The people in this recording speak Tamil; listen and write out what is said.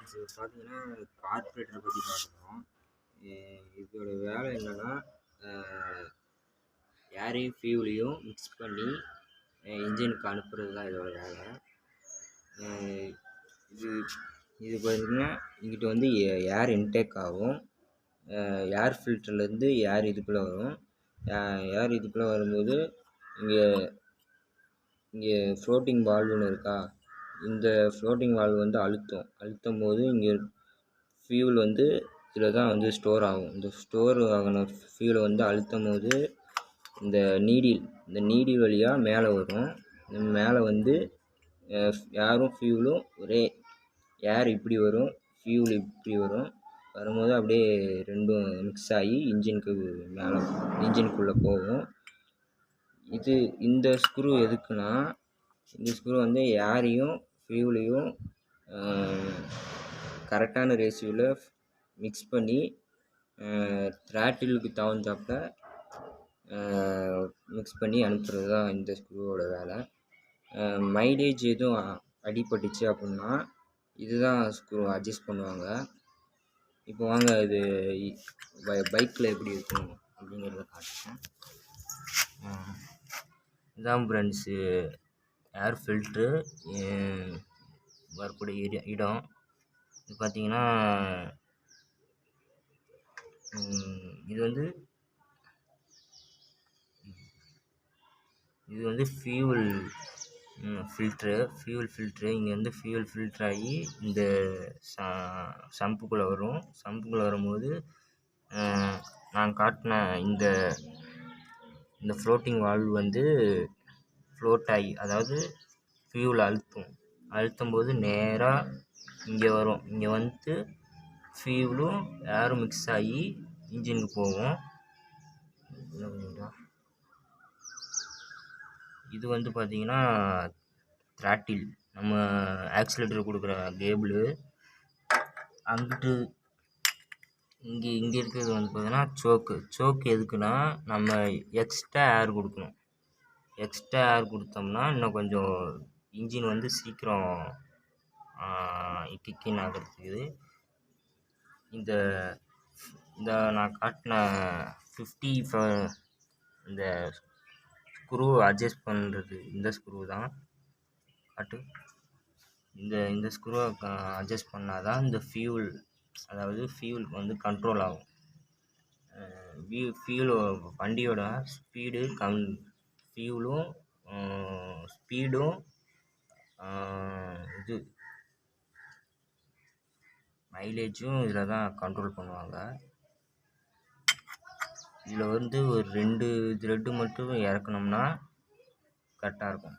ஃப்ரெண்ட்ஸ் பார்த்தீங்கன்னா கார்பரேட்டரை பற்றி பார்க்குறோம். இதோட வேலை என்னென்னா ஏரையும் ஃபியூலையும் மிக்ஸ் பண்ணி இன்ஜினுக்கு அனுப்புறது தான் இதோட வேலை. இது இது பார்த்திங்கன்னா இங்கிட்ட வந்து ஏர் இன்டேக் ஆகும். ஏர் ஃபில்டர்லேருந்து ஏர் இதுக்குள்ளே வரும். ஏர் இதுக்குள்ளே வரும்போது இங்கே ஃப்ளோட்டிங் வால்வுன்னு இருக்கா, இந்த ஃப்ளோட்டிங் வால்வு வந்து அழுத்தும் போது இங்கே ஃபியூல் வந்து இதில் தான் வந்து ஸ்டோர் ஆகும். இந்த ஸ்டோர் ஆகின ஃபியூலை வந்து அழுத்தும் போது இந்த நீடில் வழியாக மேலே வரும். மேலே வந்து ஏரும் ஃபியூலும் ஒரே ஏர் இப்படி வரும், ஃபியூல் இப்படி வரும்போது அப்படியே ரெண்டும் மிக்ஸ் ஆகி இன்ஜினுக்குள்ளே போகும். இந்த ஸ்க்ரூ எதுக்குன்னா, இந்த ஸ்க்ரூ வந்து ஏரையும் ஃபியூலையும் கரெக்டான ரேஷியோவில் மிக்ஸ் பண்ணி த்ராட்டிலுக்கு தகுந்தாப்புல மிக்ஸ் பண்ணி அனுப்புறது தான் இந்த ஸ்க்ரூவோட வேலை. மைலேஜ் எதுவும் அடிபட்டுச்சு அப்படின்னா இதுதான் ஸ்க்ரூ அட்ஜஸ்ட் பண்ணுவாங்க. இப்போ வாங்க இது பைக்கில் எப்படி இருக்கும் அப்படிங்கிறத காட்டுறேன். இதான் ஃப்ரெண்ட்ஸு ஏர் ஃபில்ட்ரு வரக்கூடிய இடம். இது பார்த்திங்கன்னா இது வந்து ஃபியூல் ஃபில்ட்ரு. இங்கே வந்து ஃபியூல் ஃபில்ட்ரு ஆகி இந்த சம்புக்குள்ளே வரும். சம்புக்குள்ளே வரும்போது நான் காட்டின இந்த ஃப்ளோட்டிங் வால்வு வந்து ஃப்ளோட் ஆகி, அதாவது ஃபியூல் அழுத்தும் போது நேராக இங்கே வரும். இங்கே வந்து ஃபியூலும் ஏரும் மிக்ஸ் ஆகி இன்ஜினுக்கு போகும். இது வந்து பார்த்திங்கன்னா த்ராட்டில், நம்ம ஆக்சிலேட்டர் கொடுக்குற கேபிள். அங்கிட்டு இங்கே இருக்கிறது வந்து பார்த்திங்கன்னா சோக்கு எதுக்குன்னா, நம்ம எக்ஸ்ட்ரா ஏர் கொடுக்கணும். எக்ஸ்ட்ரா ஏர் கொடுத்தோம்னா இன்னும் கொஞ்சம் இன்ஜின் வந்து சீக்கிரம் கிக்கின் ஆகிறதுக்கு. இந்த நான் காட்டின 50 இந்த ஸ்க்ரூ அட்ஜஸ்ட் பண்ணுறது இந்த ஸ்க்ரூ தான் காட்டு. இந்த ஸ்க்ரூவை அட்ஜஸ்ட் பண்ணால் தான் இந்த ஃபியூல் வந்து கண்ட்ரோல் ஆகும். வண்டியோட ஃபியூலும் ஸ்பீடும் மைலேஜும் இதில் தான் கண்ட்ரோல் பண்ணுவாங்க. இதில் வந்து ஒரு 2 த்ரெட்டு மட்டும் இறக்கணும்னா கரெக்டாக இருக்கும்.